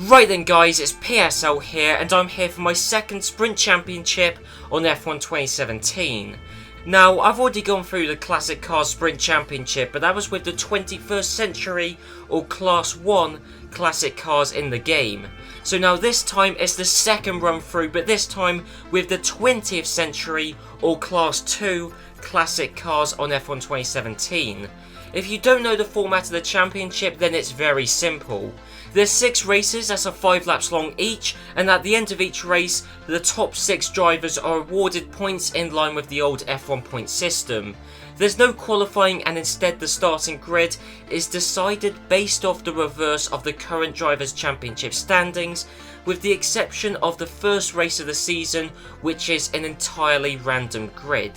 Right then guys, it's PSL here and I'm here for my second Sprint Championship on F1 2017. Now, I've already gone through the Classic Cars Sprint Championship, but that was with the 21st Century or Class 1 Classic Cars in the game. So now this time it's the second run through, but this time with the 20th Century or Class 2 Classic Cars on F1 2017. If you don't know the format of the championship, then it's very simple. There's 6 races that are 5 laps long each, and at the end of each race, the top 6 drivers are awarded points in line with the old F1 point system. There's no qualifying, and instead the starting grid is decided based off the reverse of the current Drivers' Championship standings, with the exception of the first race of the season, which is an entirely random grid.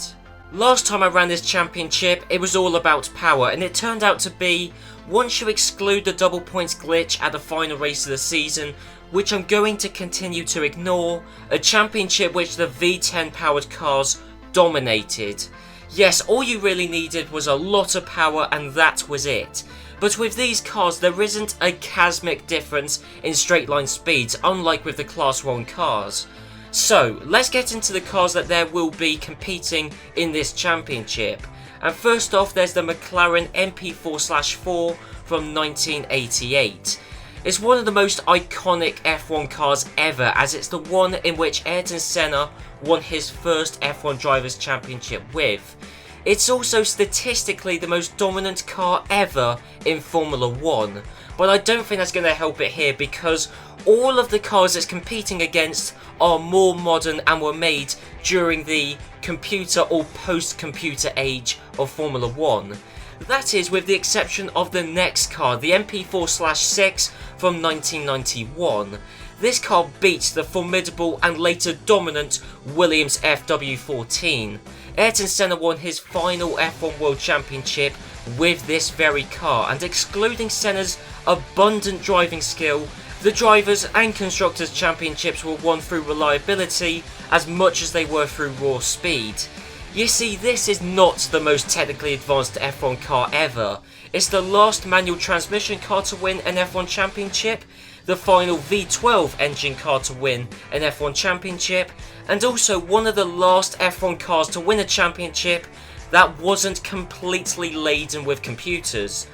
Last time I ran this championship, it was all about power, and it turned out to be, once you exclude the double points glitch at the final race of the season, which I'm going to continue to ignore, a championship which the V10 powered cars dominated. Yes, all you really needed was a lot of power and that was it. But with these cars there isn't a chasmic difference in straight line speeds, unlike with the Class 1 cars. So, let's get into the cars that there will be competing in this championship. And first off, there's the McLaren MP4/4 from 1988. It's one of the most iconic F1 cars ever, as it's the one in which Ayrton Senna won his first F1 Drivers' Championship with. It's also statistically the most dominant car ever in Formula 1, but I don't think that's going to help it here because all of the cars it's competing against are more modern and were made during the computer or post-computer age of Formula 1. That is, with the exception of the next car, the MP4/6 from 1991. This car beats the formidable and later dominant Williams FW14. Ayrton Senna won his final F1 World Championship with this very car, and excluding Senna's abundant driving skill, the Drivers' and Constructors' Championships were won through reliability as much as they were through raw speed. You see, this is not the most technically advanced F1 car ever. It's the last manual transmission car to win an F1 Championship, the final V12 engine car to win an F1 Championship, and also one of the last F1 cars to win a championship that wasn't completely laden with computers.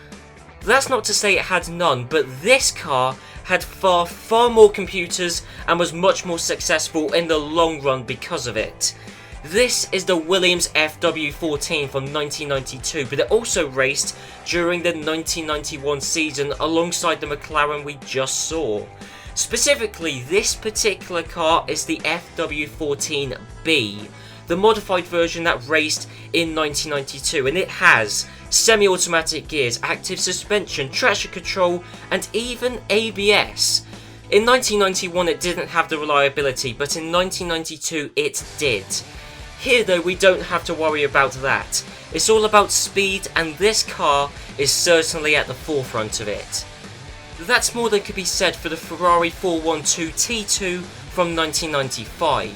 That's not to say it had none, but this car had far more computers and was much more successful in the long run because of it. This is the Williams FW14 from 1992, but it also raced during the 1991 season alongside the McLaren we just saw. Specifically, this particular car is the FW14B, the modified version that raced in 1992, and it has semi-automatic gears, active suspension, traction control, and even ABS. In 1991 it didn't have the reliability, but in 1992 it did. Here though, we don't have to worry about that. It's all about speed, and this car is certainly at the forefront of it. That's more than could be said for the Ferrari 412 T2 from 1995.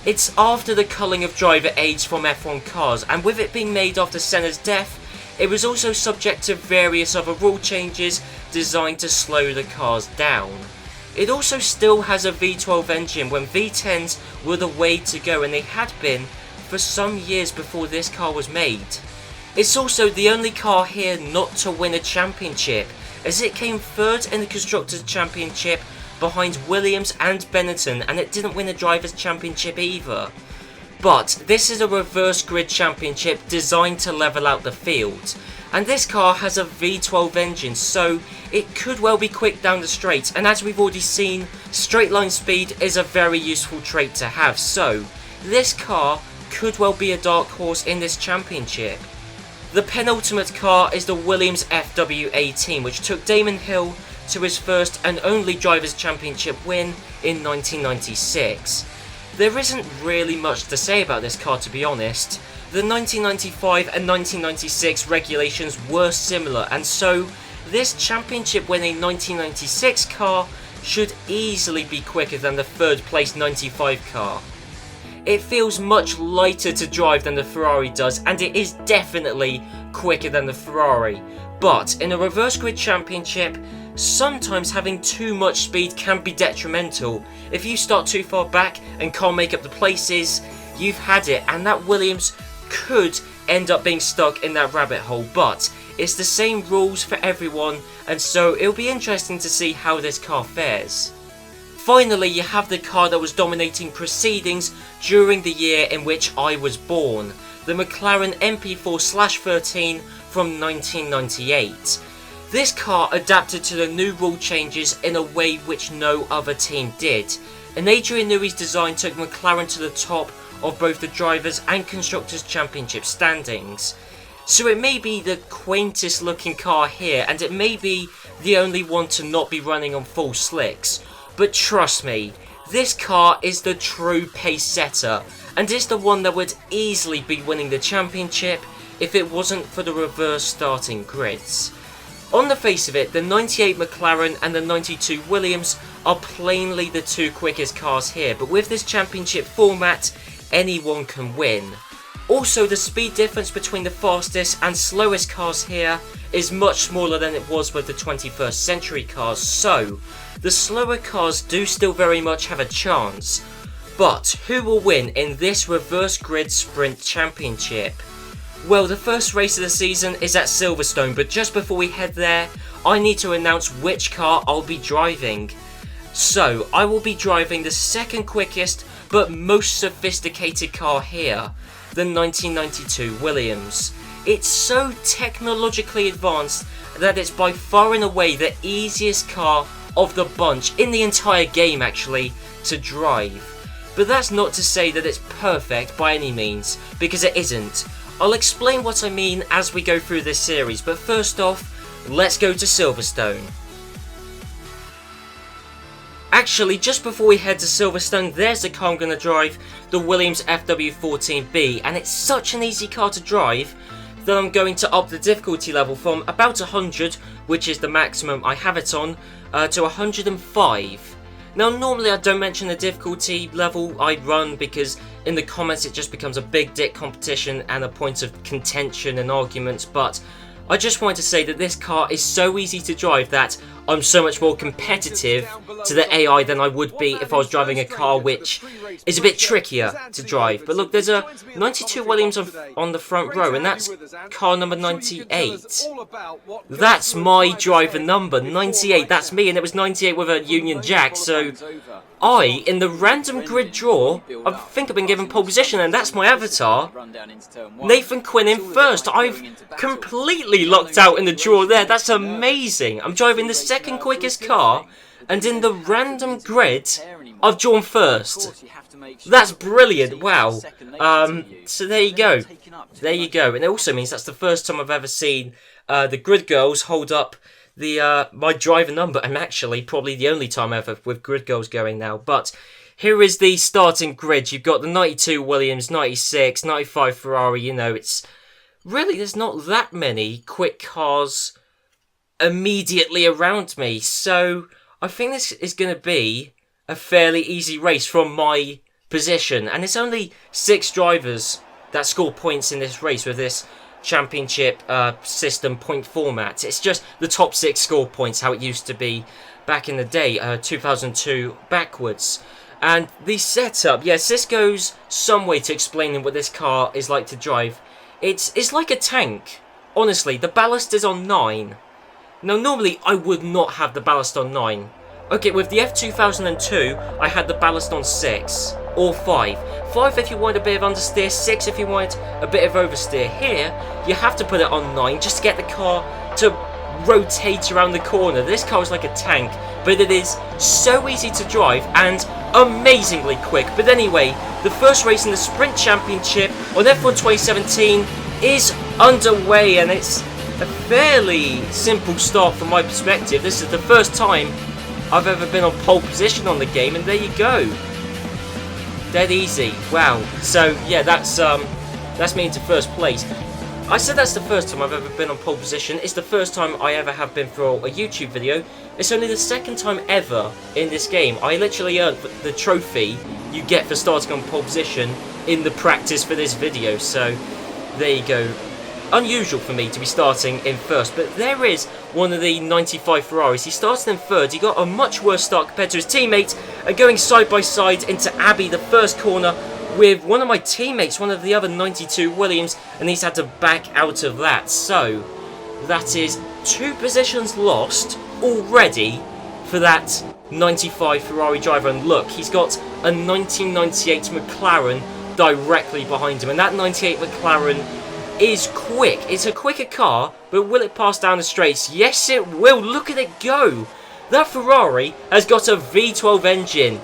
It's after the culling of driver age from F1 cars, and with it being made after Senna's death, it was also subject to various other rule changes designed to slow the cars down. It also still has a V12 engine when V10s were the way to go, and they had been for some years before this car was made. It's also the only car here not to win a championship, as it came third in the Constructors' Championship behind Williams and Benetton, and it didn't win a Drivers' Championship either. But this is a reverse grid championship designed to level out the field, and this car has a V12 engine, so it could well be quick down the straight, and as we've already seen, straight line speed is a very useful trait to have, so this car could well be a dark horse in this championship. The penultimate car is the Williams FW18, which took Damon Hill to his first and only Drivers' Championship win in 1996. There isn't really much to say about this car, to be honest. The 1995 and 1996 regulations were similar, and so this championship winning 1996 car should easily be quicker than the third place 95 car. it feels much lighter to drive than the Ferrari does, and it is definitely quicker than the Ferrari. But in a reverse grid championship, sometimes having too much speed can be detrimental. If you start too far back and can't make up the places, you've had it, and that Williams could end up being stuck in that rabbit hole. But it's the same rules for everyone, and so it'll be interesting to see how this car fares. Finally, you have the car that was dominating proceedings during the year in which I was born, the McLaren MP4/13 from 1998. This car adapted to the new rule changes in a way which no other team did, and Adrian Newey's design took McLaren to the top of both the Drivers' and Constructors' Championship standings. So it may be the quaintest looking car here, and it may be the only one to not be running on full slicks, but trust me, this car is the true pace setter, and is the one that would easily be winning the championship if it wasn't for the reverse starting grids. On the face of it, the 98 McLaren and the 92 Williams are plainly the two quickest cars here, but with this championship format, anyone can win. Also, the speed difference between the fastest and slowest cars here is much smaller than it was with the 21st century cars, so the slower cars do still very much have a chance. But who will win in this reverse grid sprint championship? Well, the first race of the season is at Silverstone, but just before we head there, I need to announce which car I'll be driving. So, I will be driving the second quickest but most sophisticated car here, the 1992 Williams. It's so technologically advanced that it's by far and away the easiest car of the bunch, in the entire game actually, to drive. But that's not to say that it's perfect by any means, because it isn't. I'll explain what I mean as we go through this series, but first off, let's go to Silverstone. Actually, just before we head to Silverstone, there's the car I'm going to drive, the Williams FW14B, and it's such an easy car to drive that I'm going to up the difficulty level from about 100, which is the maximum I have it on, to 105. Now, normally I don't mention the difficulty level I run because in the comments it just becomes a big dick competition and a point of contention and arguments, but I just wanted to say that this car is so easy to drive that I'm so much more competitive to the AI than I would be if I was driving a car which is a bit trickier to drive. But look, there's a 92 Williams on the front row, and that's car number 98. That's my driver number, 98, that's me, and it was 98 with a Union Jack, so I, in the random grid draw, I think I've been given pole position, and that's my avatar, Nathan Quinn in first. I've completely locked out in the draw there, that's amazing. I'm driving the second quickest car, and in the random grid, I've drawn first. That's brilliant, wow. So there you go. There you go, and it also means that's the first time I've ever seen the grid girls hold up the my driver number, and actually probably the only time ever with grid girls going now. But here is the starting grid. You've got the 92 Williams, 96, 95 Ferrari. You know, it's really, there's not that many quick cars immediately around me, so I think this is going to be a fairly easy race from my position, and it's only 6 drivers that score points in this race with this championship system point format. It's just the top 6 score points, how it used to be back in the day, 2002 backwards. And the setup, yes, this goes some way to explaining what this car is like to drive. It's like a tank. Honestly, the ballast is on 9. Now, normally I would not have the ballast on 9. Okay, with the F2002, I had the ballast on 6. Or 5. 5 if you want a bit of understeer, 6 if you want a bit of oversteer. Here, you have to put it on 9 just to get the car to rotate around the corner. This car is like a tank, but it is so easy to drive and amazingly quick. But anyway, the first race in the Sprint Championship on F1 2017 is underway, and it's a fairly simple start from my perspective. This is the first time I've ever been on pole position on the game, and there you go. Dead easy. Wow. So yeah, that's me into first place. I said that's the first time I've ever been on pole position. It's the first time I ever have been for a YouTube video. It's only the second time ever in this game. I literally earned the trophy you get for starting on pole position in the practice for this video. So there you go. Unusual for me to be starting in first, but there is one of the 95 Ferraris. He started in third. He got a much worse start compared to his teammate, and going side by side into Abbey, the first corner, with one of my teammates, one of the other 92 Williams, and he's had to back out of that. So that is 2 positions lost already for that 95 Ferrari driver. And look, he's got a 1998 McLaren directly behind him, and that 98 McLaren is quick. It's a quicker car, but will it pass down the straights? Yes, it will. Look at it go. That Ferrari has got a V12 engine.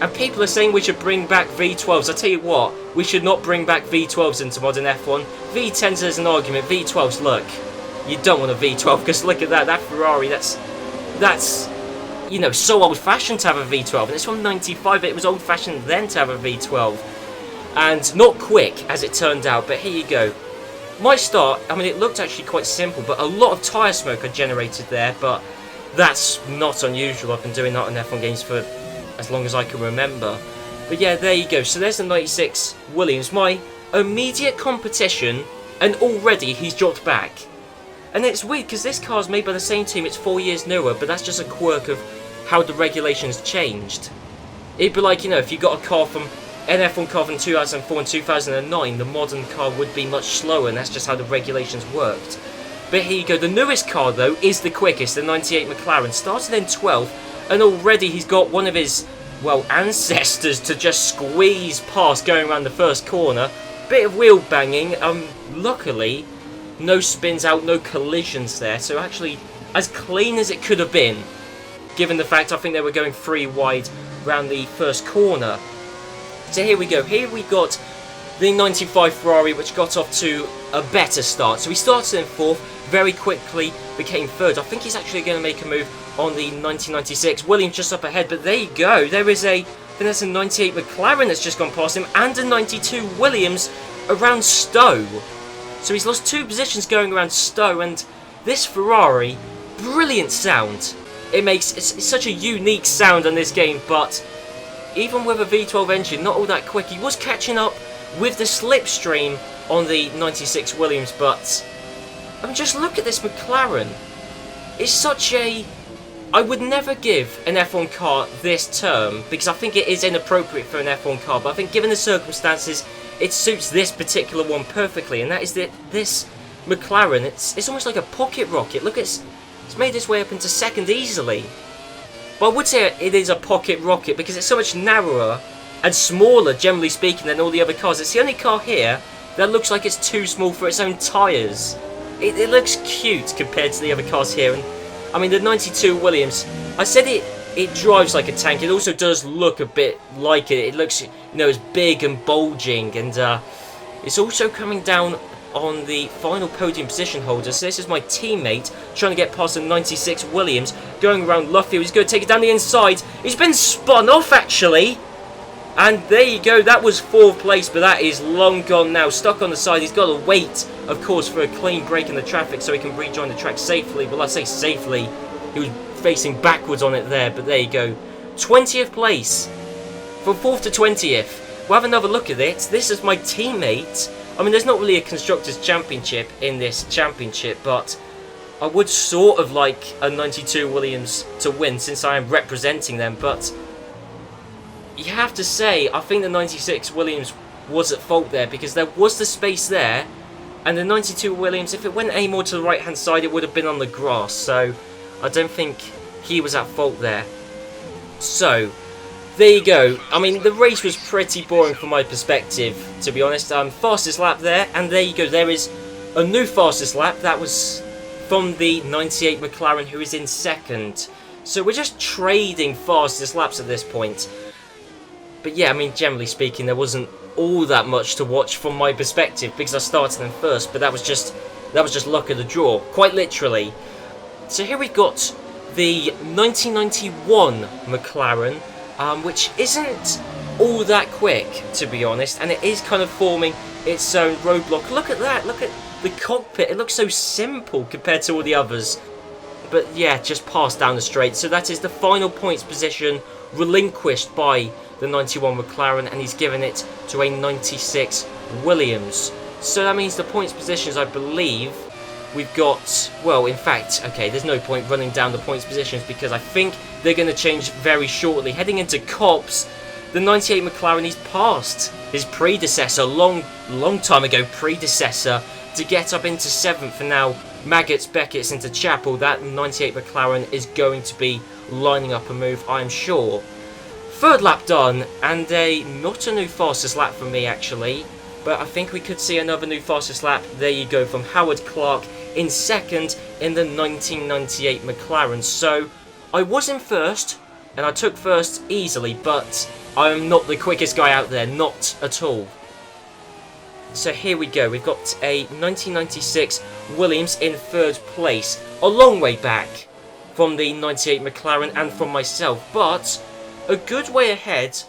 And people are saying we should bring back V12s. I tell you what, we should not bring back V12s into modern F1. V10s is an argument. V12s, look, you don't want a V12 because look at that. That Ferrari, that's you know, so old-fashioned to have a V12. And it's from 95, but it was old-fashioned then to have a V12. And not quick, as it turned out, but here you go. My start, I mean, it looked actually quite simple, but a lot of tyre smoke are generated there, but that's not unusual. I've been doing that in F1 games for as long as I can remember. But yeah, there you go. So there's the 96 Williams, my immediate competition, and already he's dropped back. And it's weird, because this car's made by the same team, it's 4 years newer, but that's just a quirk of how the regulations changed. It'd be like, you know, if you got a car from an F1 car from 2004 and 2009, the modern car would be much slower, and that's just how the regulations worked. But here you go, the newest car though is the quickest, the 98 McLaren, started in 12th, and already he's got one of his, well, ancestors to just squeeze past going around the first corner. Bit of wheel banging, luckily no spins out, no collisions there, so actually as clean as it could have been, given the fact I think they were going 3 wide round the first corner. So here we go. Here we got the 95 Ferrari, which got off to a better start. So he started in 4th, very quickly became 3rd. I think he's actually going to make a move on the 1996. Williams just up ahead, but there you go. There is a, I think that's a 98 McLaren that's just gone past him, and a 92 Williams around Stowe. So he's lost 2 positions going around Stowe, and this Ferrari, brilliant sound. It makes, it's such a unique sound on this game, but even with a V12 engine, not all that quick. He was catching up with the slipstream on the 96 Williams, but I mean, just look at this McLaren. It's such a... I would never give an F1 car this term, because I think it is inappropriate for an F1 car, but I think given the circumstances, it suits this particular one perfectly, and that is that this McLaren, it's almost like a pocket rocket. Look, it's made its way up into 2nd easily. But I would say it is a pocket rocket because it's so much narrower and smaller, generally speaking, than all the other cars. It's the only car here that looks like it's too small for its own tyres. It looks cute compared to the other cars here. And I mean, the 92 Williams, I said it drives like a tank. It also does look a bit like it. It looks, you know, as big and bulging. And it's also coming down on the final podium position holder. So this is my teammate trying to get past the 96 Williams, going around Luffield. He's going to take it down the inside. He's been spun off, actually. And there you go. That was 4th place, but that is long gone now. Stuck on the side. He's got to wait, of course, for a clean break in the traffic so he can rejoin the track safely. Well, I say safely. He was facing backwards on it there, but there you go. 20th place. From 4th to 20th. We'll have another look at it. This is my teammate. I mean, there's not really a Constructors' Championship in this championship, but I would sort of like a 92 Williams to win since I am representing them, but you have to say, I think the 96 Williams was at fault there, because there was the space there, and the 92 Williams, if it went any more to the right-hand side, it would have been on the grass, so I don't think he was at fault there. So there you go. I mean, the race was pretty boring from my perspective, to be honest. Fastest lap there, and there you go. There is a new fastest lap. That was from the 98 McLaren, who is in 2nd. So we're just trading fastest laps at this point. But yeah, I mean, generally speaking, there wasn't all that much to watch from my perspective, because I started in 1st, but that was just luck of the draw, quite literally. So here we've got the 1991 McLaren, which isn't all that quick, to be honest, and it is kind of forming its own roadblock. Look at that, look at the cockpit, it looks so simple compared to all the others. But yeah, just passed down the straight. So that is the final points position relinquished by the 91 McLaren, and he's given it to a 96 Williams. So that means the points positions, I believe, we've got, well, in fact, okay, there's no point running down the points positions because I think they're going to change very shortly. Heading into Cops, the 98 McLaren, he's passed his predecessor, long time ago predecessor, to get up into 7th, and now Maggots, Beckett's into Chapel. That 98 McLaren is going to be lining up a move, I'm sure. Third lap done, and not a new fastest lap for me actually, but I think we could see another new fastest lap. There you go, from Howard Clark in 2nd in the 1998 McLaren. So I was in 1st, and I took 1st easily, but I'm not the quickest guy out there, not at all. So here we go, we've got a 1996 Williams in 3rd place, a long way back from the 98 McLaren and from myself, but a good way ahead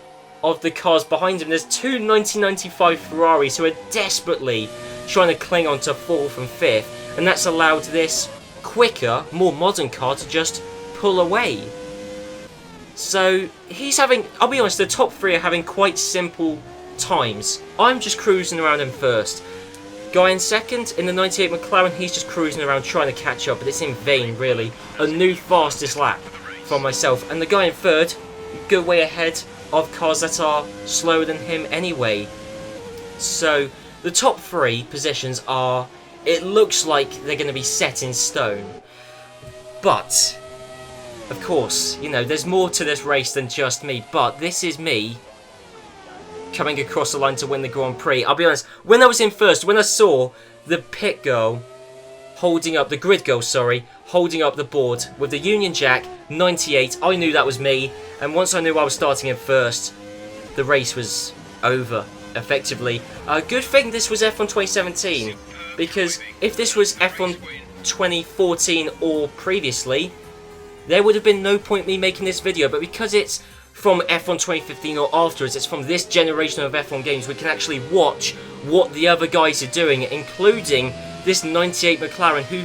of the cars behind him. There's two 1995 Ferraris who are desperately trying to cling on to 4th and 5th, and that's allowed this quicker, more modern car to just pull away. So he's having, I'll be honest, the top 3 are having quite simple times. I'm just cruising around in 1st. Guy in 2nd in the 98 McLaren, he's just cruising around trying to catch up, but it's in vain really. A new fastest lap from myself, and the guy in 3rd, good way ahead of cars that are slower than him anyway. So the top 3 positions are, it looks like they're going to be set in stone. But of course, you know, there's more to this race than just me, but this is me coming across the line to win the Grand Prix. I'll be honest, when I was in 1st, when I saw the pit girl holding up, the grid girl, sorry, holding up the board with the Union Jack 98, I knew that was me, and once I knew I was starting in 1st, the race was over, effectively. Good thing this was F1 2017, because if this was F1 2014 or previously, there would have been no point me making this video, but because it's from F1 2015 or afterwards, it's from this generation of F1 games, we can actually watch what the other guys are doing, including this 98 McLaren, who,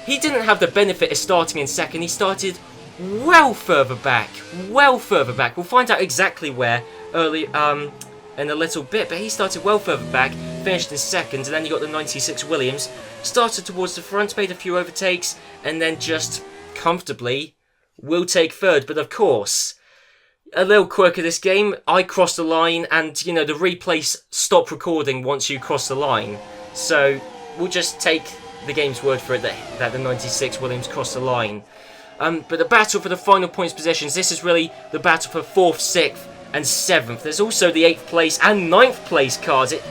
he didn't have the benefit of starting in 2nd, he started well further back, We'll find out exactly where early in a little bit, but he started well further back, finished in 2nd, and then you got the 96 Williams, started towards the front, made a few overtakes, and then just comfortably will take 3rd. But of course, a little quirk of this game, I crossed the line, and you know, the replay stopped recording once you cross the line, so we'll just take the game's word for it that the 96 Williams crossed the line. But the battle for the final points positions, this is really the battle for 4th, 6th and 7th. There's also the 8th place and 9th place cars. It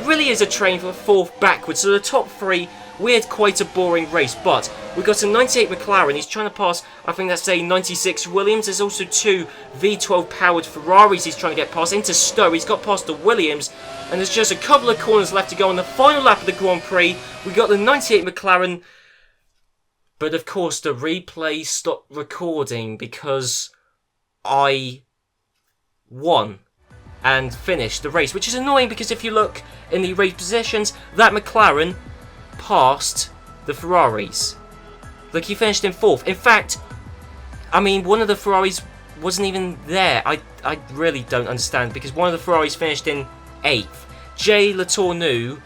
really is a train for 4th backwards. So the top 3, we had quite a boring race, but we've got a 98 McLaren. He's trying to pass, I think that's a 96 Williams. There's also 2 V12 powered Ferraris he's trying to get past. Into Stowe, he's got past the Williams, and there's just a couple of corners left to go on the final lap of the Grand Prix. We got the 98 McLaren, but of course the replay stopped recording because I won and finished the race, which is annoying because if you look in the race positions, that McLaren passed the Ferraris. Look, he finished in 4th. In fact, I mean, one of the Ferraris wasn't even there. I really don't understand, because one of the Ferraris finished in 8th. Jay Latourneau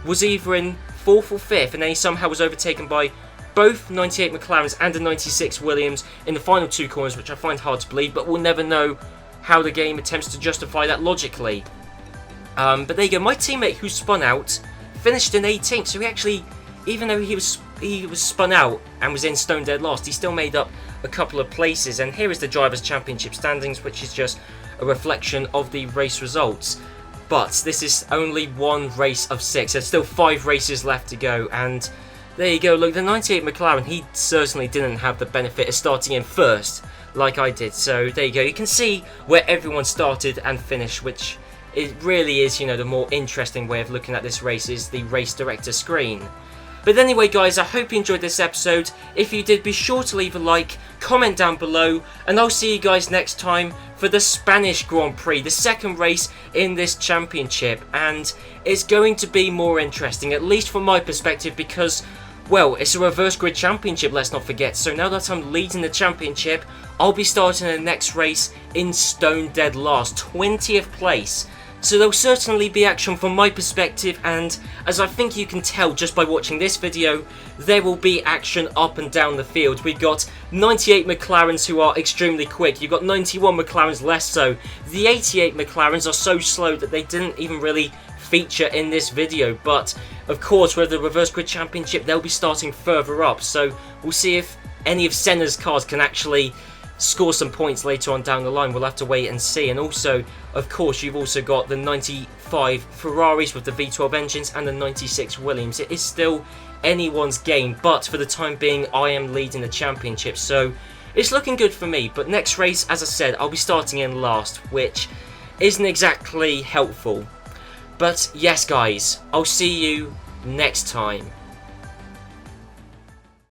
was either in 4th or 5th, and then he somehow was overtaken by both 98 McLarens and a 96 Williams in the final 2 corners, which I find hard to believe, but we'll never know how the game attempts to justify that logically. But there you go, my teammate who spun out finished in 18th, so he actually, even though he was spun out and was in stone dead last, he still made up a couple of places. And here is the Drivers' Championship standings, which is just a reflection of the race results. But this is only one race of 6, there's still 5 races left to go, and there you go. Look, the 98 McLaren, he certainly didn't have the benefit of starting in 1st like I did, so there you go. You can see where everyone started and finished, which it really is, you know, the more interesting way of looking at this race is the race director screen. But anyway guys, I hope you enjoyed this episode. If you did, be sure to leave a like, comment down below, and I'll see you guys next time for the Spanish Grand Prix, the second race in this championship. And it's going to be more interesting, at least from my perspective, because, well, it's a reverse grid championship, let's not forget. So now that I'm leading the championship, I'll be starting the next race in stone dead last, 20th place. So there'll certainly be action from my perspective, and as I think you can tell just by watching this video, there will be action up and down the field. We've got 98 McLarens who are extremely quick, you've got 91 McLarens less so. The 88 McLarens are so slow that they didn't even really feature in this video, but of course with the reverse grid championship they'll be starting further up, so we'll see if any of Senna's cars can actually score some points later on down the line. We'll have to wait and see. And also, of course, you've also got the 95 Ferraris with the V12 engines and the 96 Williams. It is still anyone's game, but for the time being I am leading the championship, so it's looking good for me. But next race, as I said, I'll be starting in last, which isn't exactly helpful. But yes guys, I'll see you next time.